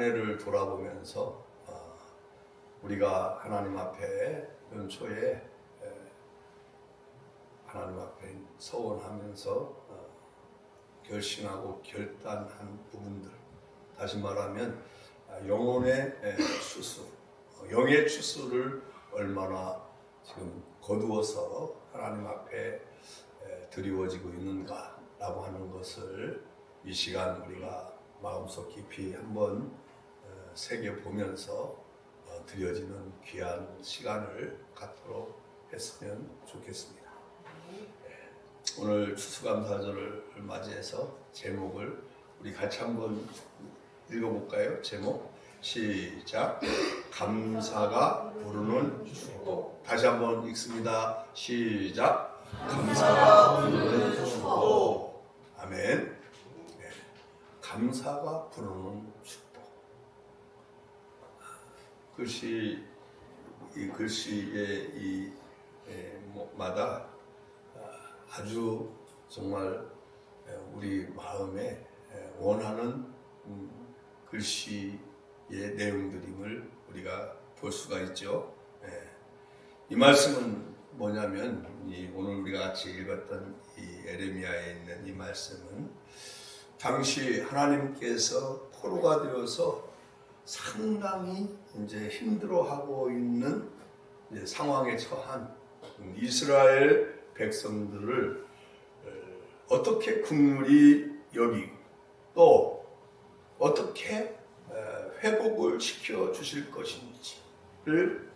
한 해를 돌아보면서 우리가 하나님 앞에 연초에 하나님 앞에 서원하면서 결심하고 결단한 부분들, 다시 말하면 영혼의 추수, 영의 추수를 얼마나 지금 거두어서 하나님 앞에 드리워지고 있는가라고 하는 것을 이 시간 우리가 마음속 깊이 한번 새겨보면서 드려지는 귀한 시간을 갖도록 했으면 좋겠습니다. 오늘 추수감사절을 맞이해서 제목을 우리 같이 한번 읽어볼까요? 제목 시작. 감사가 부르는 축복. 다시 한번 읽습니다. 시작. 감사가 부르는 축복. 아멘. 감사가 부르는 축복. 글씨, 이 글씨의 이 마다 아주 정말 우리 마음에 원하는 글씨의 내용들임을 우리가 볼 수가 있죠. 이 말씀은 뭐냐면 오늘 우리가 같이 읽었던 이 에레미야에 있는 이 말씀은 당시 하나님께서 포로가 되어서 상당히 이제 힘들어하고 있는 이제 상황에 처한 이스라엘 백성들을 어떻게 긍휼히 여기고 또 어떻게 회복을 시켜 주실 것인지를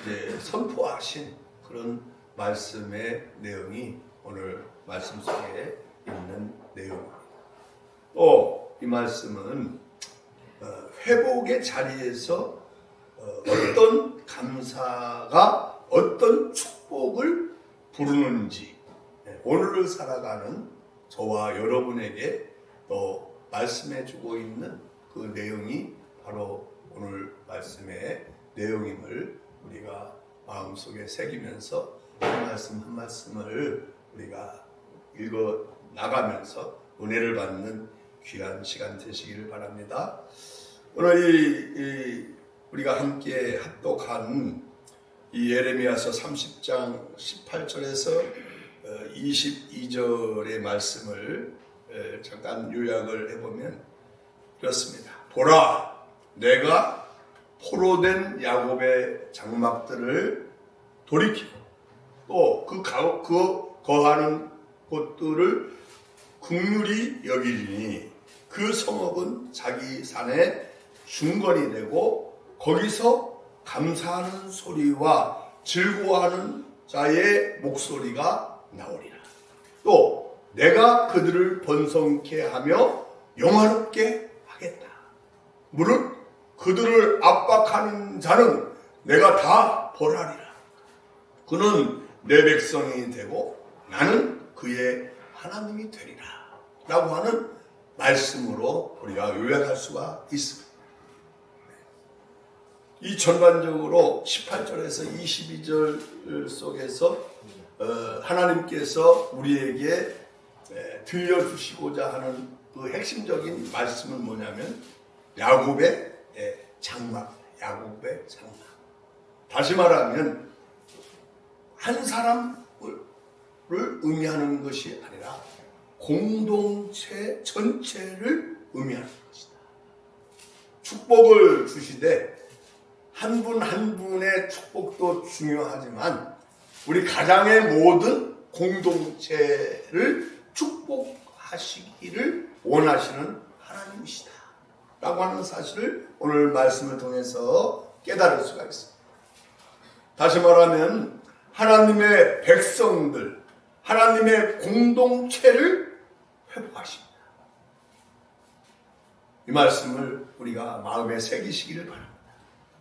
이제 선포하신 그런 말씀의 내용이 오늘 말씀 속에 있는 내용입니다. 또 이 말씀은 회복의 자리에서 어떤 감사가 어떤 축복을 부르는지 오늘을 살아가는 저와 여러분에게 또 말씀해 주고 있는 그 내용이 바로 오늘 말씀의 내용임을 우리가 마음속에 새기면서 한 말씀 한 말씀을 우리가 읽어 나가면서 은혜를 받는 귀한 시간 되시기를 바랍니다. 오늘 우리가 함께 합독한 이 예레미야서 30장 18절에서 22절의 말씀을 잠깐 요약을 해보면 그렇습니다. 보라, 내가 포로된 야곱의 장막들을 돌이키고 또 그 거하는 곳들을 긍휼히 여기리니 그 성읍은 자기 산의 중건이 되고 거기서 감사하는 소리와 즐거워하는 자의 목소리가 나오리라. 또 내가 그들을 번성케 하며 영화롭게 하겠다. 무릇 그들을 압박하는 자는 내가 다 벌하리라. 그는 내 백성이 되고 나는 그의 하나님이 되리라. 라고 하는 말씀으로 우리가 요약할 수가 있습니다. 이 전반적으로 18절에서 22절 속에서 하나님께서 우리에게 들려주시고자 하는 그 핵심적인 말씀은 뭐냐면 야곱의 장막, 야곱의 장막. 다시 말하면 한 사람을 의미하는 것이 아니라 공동체 전체를 의미하는 것이다. 축복을 주시되 한 분 한 분의 축복도 중요하지만 우리 가장의 모든 공동체를 축복하시기를 원하시는 하나님이시다 라고 하는 사실을 오늘 말씀을 통해서 깨달을 수가 있습니다. 다시 말하면 하나님의 백성들, 하나님의 공동체를 회복하십니다. 이 말씀을 우리가 마음에 새기시기를 바랍니다.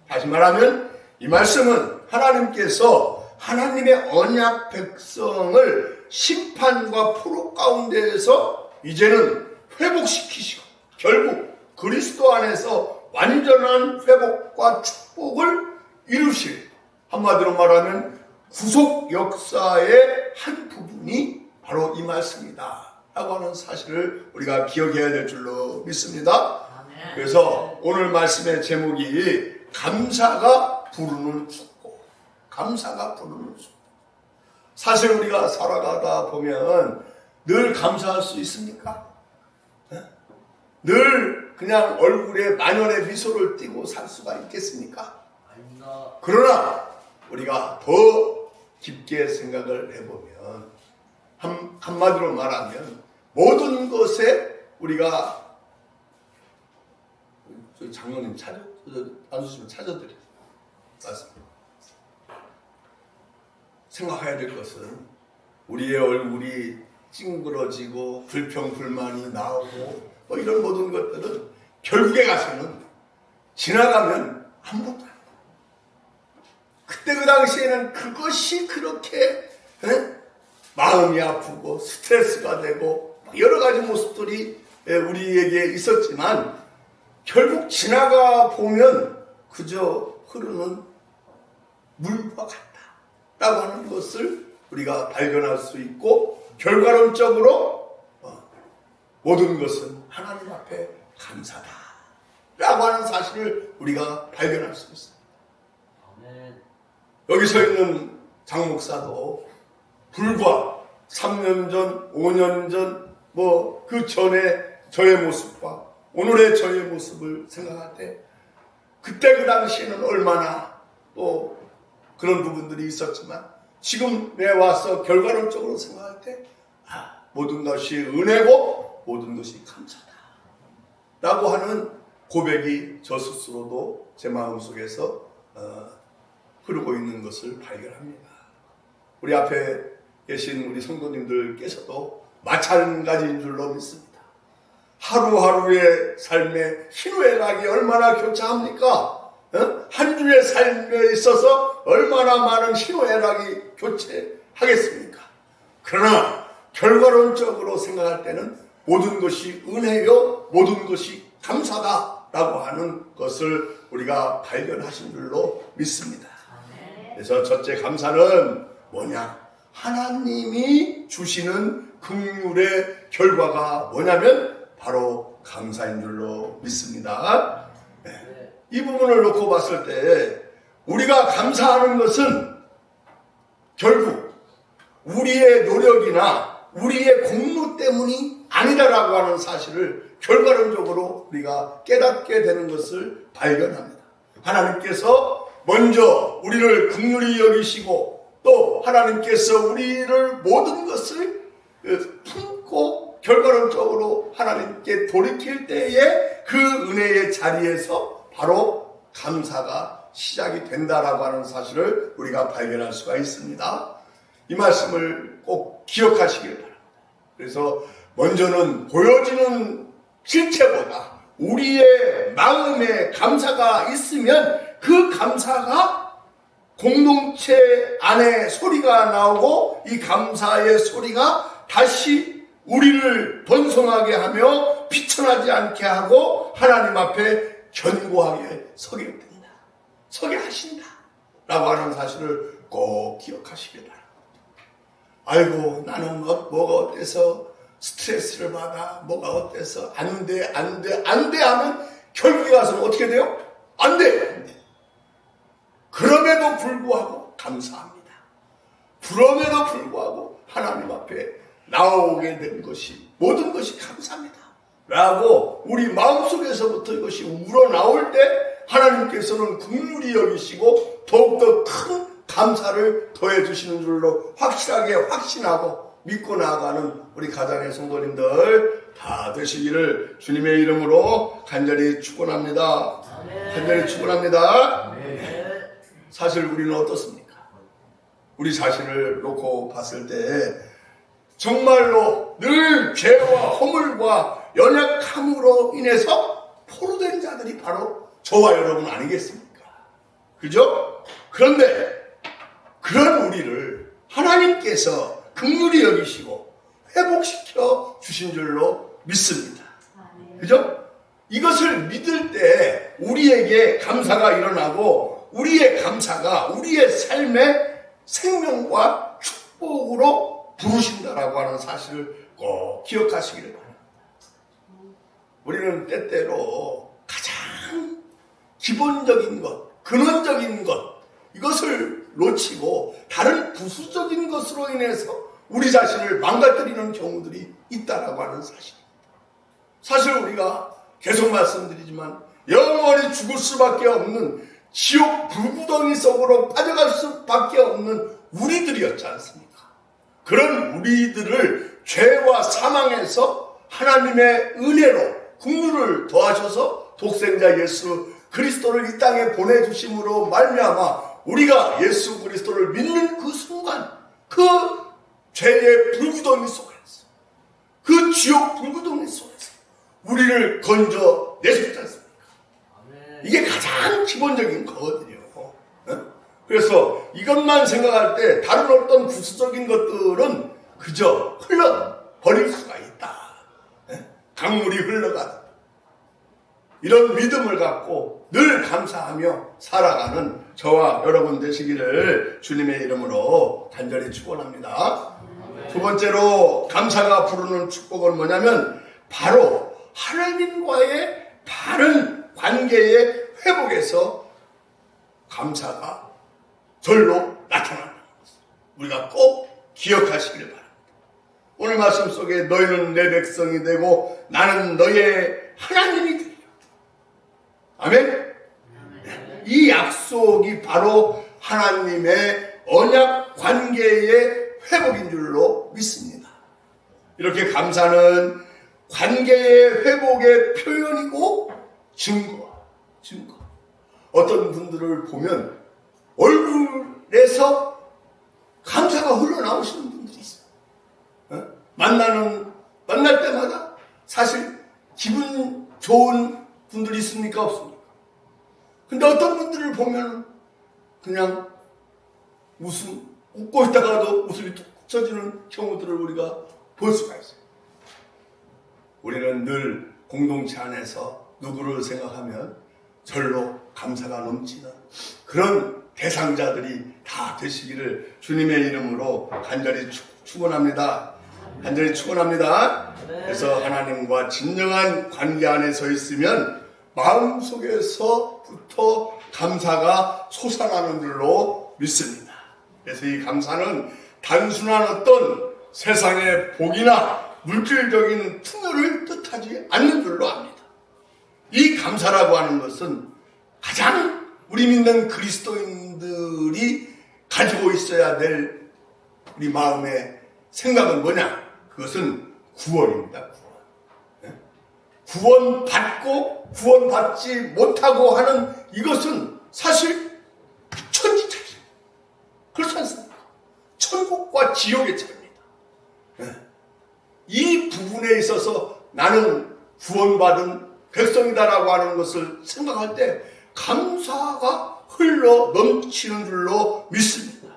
다시 말하면 이 말씀은 하나님께서 하나님의 언약 백성을 심판과 포로 가운데에서 이제는 회복시키시고 결국 그리스도 안에서 완전한 회복과 축복을 이루실, 한마디로 말하면 구속 역사의 한 부분이 바로 이 말씀이다 라고 하는 사실을 우리가 기억해야 될 줄로 믿습니다. 그래서 오늘 말씀의 제목이 감사가 부르는 축복. 감사가 부르는 축복. 사실 우리가 살아가다 보면 늘 감사할 수 있습니까? 늘 그냥 얼굴에 만연의 미소를 띠고 살 수가 있겠습니까? 아닙니다. 그러나 우리가 더 깊게 생각을 해보면 한마디로 말하면 모든 것에 우리가 저희 장로님 안수시면 찾아드려요. 맞습니다. 생각해야 될 것은 우리의 얼굴이 찡그러지고 불평불만이 나오고 뭐 이런 모든 것들은 결국에 가서는 지나가면 아무것도 아니다. 그때 그 당시에는 그것이 그렇게 마음이 아프고 스트레스가 되고 여러 가지 모습들이 우리에게 있었지만 결국 지나가 보면 그저 흐르는 물과 같다라고 하는 것을 우리가 발견할 수 있고 결과론적으로 모든 것은 하나님 앞에 감사다라고 하는 사실을 우리가 발견할 수 있습니다. 여기 서 있는 장 목사도 불과 3년 전, 5년 전, 뭐 그 전에 저의 모습과 오늘의 저의 모습을 생각할 때 그때 그 당시에는 얼마나 또 그런 부분들이 있었지만 지금 내 와서 결과론적으로 생각할 때 모든 것이 은혜고 모든 것이 감사다 라고 하는 고백이 저 스스로도 제 마음속에서 흐르고 있는 것을 발견합니다. 우리 앞에 계신 우리 성도님들께서도 마찬가지인 줄로 믿습니다. 하루하루의 삶의 희노애락이 얼마나 교차합니까? 한 주의 삶에 있어서 얼마나 많은 희노애락이 교체하겠습니까? 그러나 결과론적으로 생각할 때는 모든 것이 은혜요, 모든 것이 감사다라고 하는 것을 우리가 발견하신 줄로 믿습니다. 그래서 첫째 감사는 뭐냐? 하나님이 주시는 긍휼의 결과가 뭐냐면 바로 감사인 줄로 믿습니다. 네. 이 부분을 놓고 봤을 때 우리가 감사하는 것은 결국 우리의 노력이나 우리의 공로 때문이 아니다라고 하는 사실을 결과론적으로 우리가 깨닫게 되는 것을 발견합니다. 하나님께서 먼저 우리를 긍휼히 여기시고 또 하나님께서 우리를 모든 것을 품고 결과론적으로 하나님께 돌이킬 때에 그 은혜의 자리에서 바로 감사가 시작이 된다라고 하는 사실을 우리가 발견할 수가 있습니다. 이 말씀을 꼭 기억하시길 바랍니다. 그래서 먼저는 보여지는 실체보다 우리의 마음에 감사가 있으면 그 감사가 공동체 안에 소리가 나오고 이 감사의 소리가 다시 우리를 번성하게 하며 비천하지 않게 하고 하나님 앞에 견고하게 서게 된다. 서게 하신다. 라고 하는 사실을 꼭 기억하시길 바랍니다. 아이고 나는 뭐가 어때서 스트레스를 받아 뭐가 어때서 안 돼 하면 결국에 가서는 어떻게 돼요? 안 돼. 그럼에도 불구하고 감사합니다. 그럼에도 불구하고 하나님 앞에 나오게 된 것이 모든 것이 감사합니다. 라고 우리 마음속에서부터 이것이 우러나올 때 하나님께서는 긍휼히 여기시고 더욱더 큰 감사를 더해 주시는 줄로 확실하게 확신하고 믿고 나아가는 우리 가장의 성도님들 다 되시기를 주님의 이름으로 간절히 축원합니다. 간절히 축원합니다. 사실 우리는 어떻습니까? 우리 자신을 놓고 봤을 때 정말로 늘 죄와 허물과 연약함으로 인해서 포로된 자들이 바로 저와 여러분 아니겠습니까? 그죠? 그런데 그런 우리를 하나님께서 긍휼히 여기시고 회복시켜 주신 줄로 믿습니다. 그죠? 이것을 믿을 때 우리에게 감사가 일어나고 우리의 감사가 우리의 삶의 생명과 축복으로 부르신다라고 하는 사실을 꼭 기억하시기를 바랍니다. 우리는 때때로 가장 기본적인 것, 근원적인 것, 이것을 놓치고 다른 부수적인 것으로 인해서 우리 자신을 망가뜨리는 경우들이 있다라고 하는 사실입니다. 사실 우리가 계속 말씀드리지만 영원히 죽을 수밖에 없는 지옥 불구덩이 속으로 빠져갈 수밖에 없는 우리들이었지 않습니까? 그런 우리들을 죄와 사망에서 하나님의 은혜로 긍휼을 더하셔서 독생자 예수 그리스도를 이 땅에 보내주심으로 말미암아 우리가 예수 그리스도를 믿는 그 순간 그 죄의 불구덩이 속에서 그 지옥 불구덩이 속에서 우리를 건져 내셨지 않습니까? 이게 가장 기본적인 거거든요. 그래서 이것만 생각할 때 다른 어떤 부수적인 것들은 그저 흘러버릴 수가 있다. 강물이 흘러가듯 이런 믿음을 갖고 늘 감사하며 살아가는 저와 여러분 되시기를 주님의 이름으로 간절히 축원합니다. 두 번째로 감사가 부르는 축복은 뭐냐면 바로 하나님과의 바른 관계의 회복에서 감사가 절로 나타난다는 것을 우리가 꼭 기억하시길 바랍니다. 오늘 말씀 속에 너희는 내 백성이 되고 나는 너의 하나님이 되리라. 아멘? 이 약속이 바로 하나님의 언약 관계의 회복인 줄로 믿습니다. 이렇게 감사는 관계의 회복의 표현이고 증거. 어떤 분들을 보면 얼굴에서 감사가 흘러나오시는 분들이 있어요. 만날 때마다 사실 기분 좋은 분들이 있습니까? 없습니까? 근데 어떤 분들을 보면 그냥 웃고 있다가도 웃음이 뚝 쳐지는 경우들을 우리가 볼 수가 있어요. 우리는 늘 공동체 안에서 누구를 생각하면 절로 감사가 넘치는 그런 대상자들이 다 되시기를 주님의 이름으로 간절히 축원합니다. 간절히 축원합니다. 그래서 하나님과 진정한 관계 안에 서 있으면 마음속에서부터 감사가 솟아나는 줄로 믿습니다. 그래서 이 감사는 단순한 어떤 세상의 복이나 물질적인 풍요를 뜻하지 않는 줄로 압니다. 이 감사라고 하는 것은 가장 우리 믿는 그리스도인들이 가지고 있어야 될 우리 마음의 생각은 뭐냐? 그것은 구원입니다. 구원받고 구원받지 못하고 하는 이것은 사실 천지차이입니다. 그렇지 않습니까? 천국과 지옥의 차이입니다. 이 부분에 있어서 나는 구원받은 백성이다라고 하는 것을 생각할 때 감사가 흘러 넘치는 줄로 믿습니다.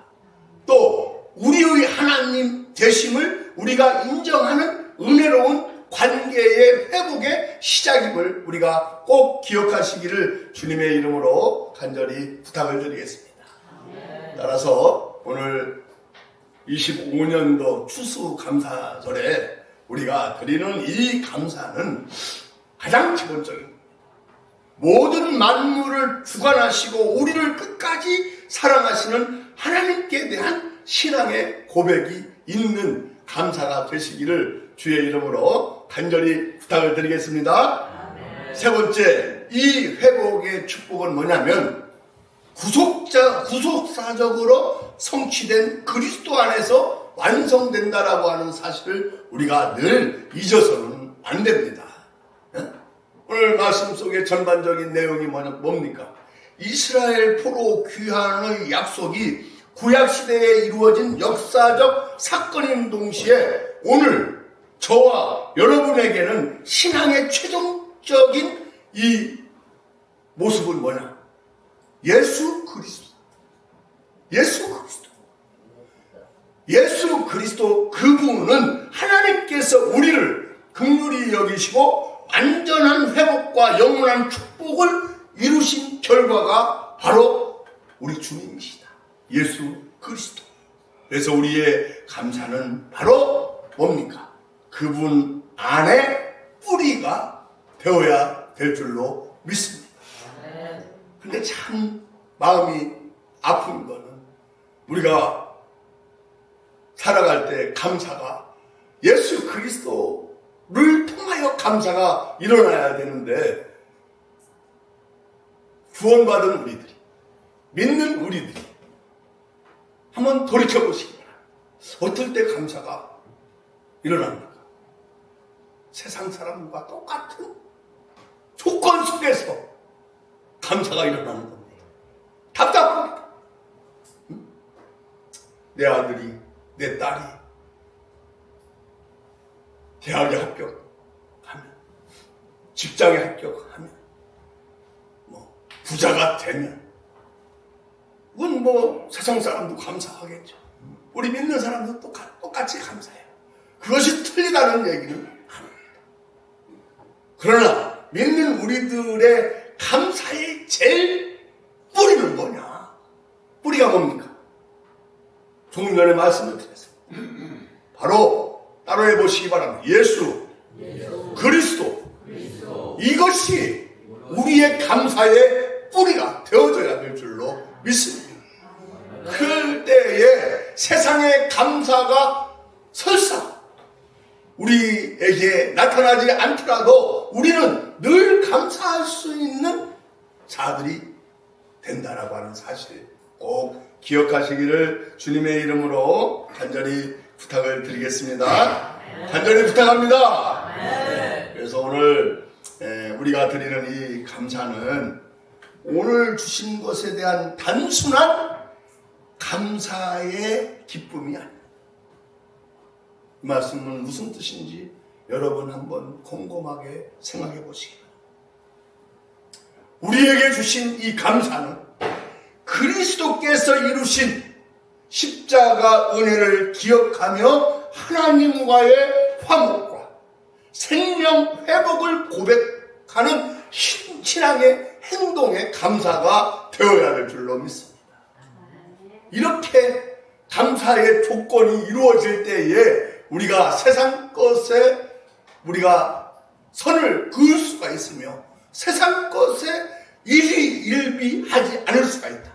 또 우리의 하나님 되심을 우리가 인정하는 은혜로운 관계의 회복의 시작임을 우리가 꼭 기억하시기를 주님의 이름으로 간절히 부탁을 드리겠습니다. 따라서 오늘 25년도 추수감사절에 우리가 드리는 이 감사는 가장 기본적인 모든 만물을 주관하시고 우리를 끝까지 사랑하시는 하나님께 대한 신앙의 고백이 있는 감사가 되시기를 주의 이름으로 간절히 부탁을 드리겠습니다. 세 번째, 이 회복의 축복은 뭐냐면 구속사적으로 성취된 그리스도 안에서 완성된다라고 하는 사실을 우리가 늘 잊어서는 안 됩니다. 오늘 말씀 속의 전반적인 내용이 뭡니까? 이스라엘 포로 귀환의 약속이 구약시대에 이루어진 역사적 사건인 동시에 오늘 저와 여러분에게는 신앙의 최종적인 이 모습은 뭐냐? 예수 그리스도 그분은 하나님께서 우리를 긍휼히 여기시고 완전한 회복과 영원한 축복을 이루신 결과가 바로 우리 주님이시다. 예수 그리스도. 그래서 우리의 감사는 바로 뭡니까? 그분 안에 뿌리가 되어야 될 줄로 믿습니다. 근데 참 마음이 아픈 거는 우리가 살아갈 때 감사가 예수 그리스도를 통하여 감사가 일어나야 되는데 구원받은 우리들이, 믿는 우리들이 한번 돌이켜보시기 바랍니다. 어떨 때 감사가 일어납니까? 세상 사람과 똑같은 조건 속에서 감사가 일어나는 겁니다. 답답합니다. 내 아들이, 내 딸이 대학에 합격하면, 직장에 합격하면, 부자가 되면, 그건 세상 사람도 감사하겠죠. 우리 믿는 사람도 똑같이 감사해요. 그것이 틀리다는 얘기는 합니다. 그러나 믿는 우리들의 감사의 제일 뿌리는 뭐냐? 뿌리가 뭡니까? 조금 전에 말씀을 드렸습니다. 바로 따라해 보시기 바랍니다. 예수 그리스도. 이것이 우리의 감사의 뿌리가 되어져야 될 줄로 믿습니다. 그때에 세상의 감사가 설사 우리에게 나타나지 않더라도 우리는 늘 감사할 수 있는 자들이 된다라고 하는 사실 꼭 기억하시기를 주님의 이름으로 간절히 부탁을 드리겠습니다. 간절히 부탁합니다. 그래서 오늘 우리가 드리는 이 감사는 오늘 주신 것에 대한 단순한 감사의 기쁨이 아닙니다. 이 말씀은 무슨 뜻인지 여러분 한번 곰곰하게 생각해 보시기 바랍니다. 우리에게 주신 이 감사는 그리스도께서 이루신 십자가 은혜를 기억하며 하나님과의 화목과 생명 회복을 고백하는 신앙의 행동의 감사가 되어야 될 줄로 믿습니다. 이렇게 감사의 조건이 이루어질 때에 우리가 세상 것에 우리가 선을 그을 수가 있으며 세상 것에 일희일비하지 않을 수가 있다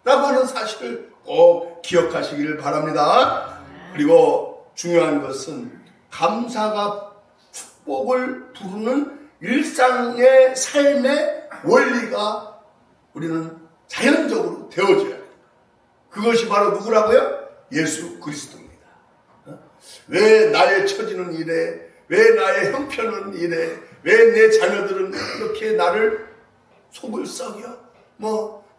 라고 하는 사실을 꼭 기억하시기를 바랍니다. 그리고 중요한 것은 감사가 축복을 부르는 일상의 삶의 원리가 우리는 자연적으로 되어져야 합니다. 그것이 바로 누구라고요? 예수 그리스도입니다. 왜 나의 처지는 이래? 왜 나의 형편은 이래? 왜 내 자녀들은 이렇게 나를 속을 썩여?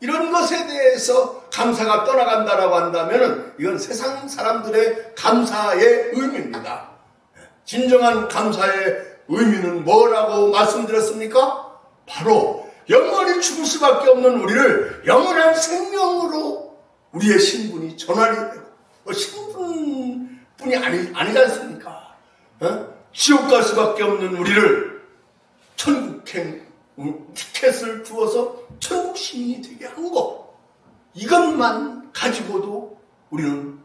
이런 것에 대해서 감사가 떠나간다라고 한다면 이건 세상 사람들의 감사의 의미입니다. 진정한 감사의 의미는 뭐라고 말씀드렸습니까? 바로 영원히 죽을 수밖에 없는 우리를 영원한 생명으로 우리의 신분이 전환이 되고 신분뿐이 아니지 않습니까? 지옥 갈 수밖에 없는 우리를 천국행 티켓을 주어서 천국 시민이 되게 한 것, 이것만 가지고도 우리는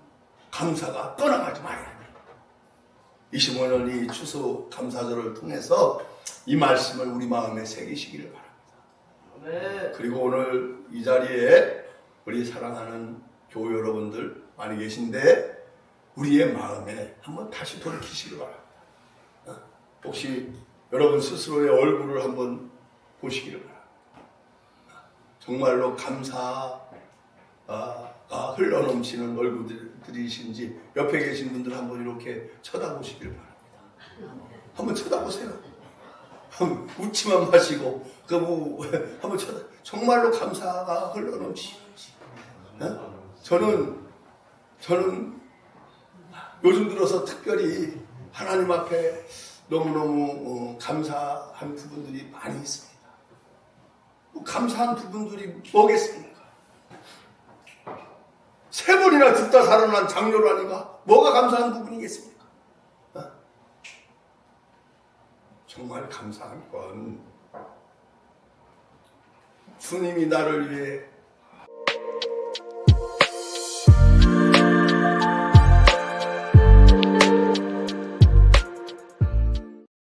감사가 떠나가지 말아야 돼요. 25년 이 추수 감사절을 통해서 이 말씀을 우리 마음에 새기시기를 바랍니다. 그리고 오늘 이 자리에 우리 사랑하는 교우 여러분들 많이 계신데 우리의 마음에 한번 다시 돌이키시기 바랍니다. 혹시 여러분 스스로의 얼굴을 한번 보시기를 바랍니다. 정말로 감사가 흘러넘치는 얼굴들이신지 옆에 계신 분들 한번 이렇게 쳐다보시기를 바랍니다. 한번 쳐다보세요. 웃지만 마시고 한번 정말로 감사가 흘러넘치는지. 저는 요즘 들어서 특별히 하나님 앞에 너무너무 감사한 부분들이 많이 있습니다. 감사한 부분들이 뭐겠습니까? 3번이나 죽다 살아난 장로라니까 뭐가 감사한 부분이겠습니까? 정말 감사한 건 주님이 나를 위해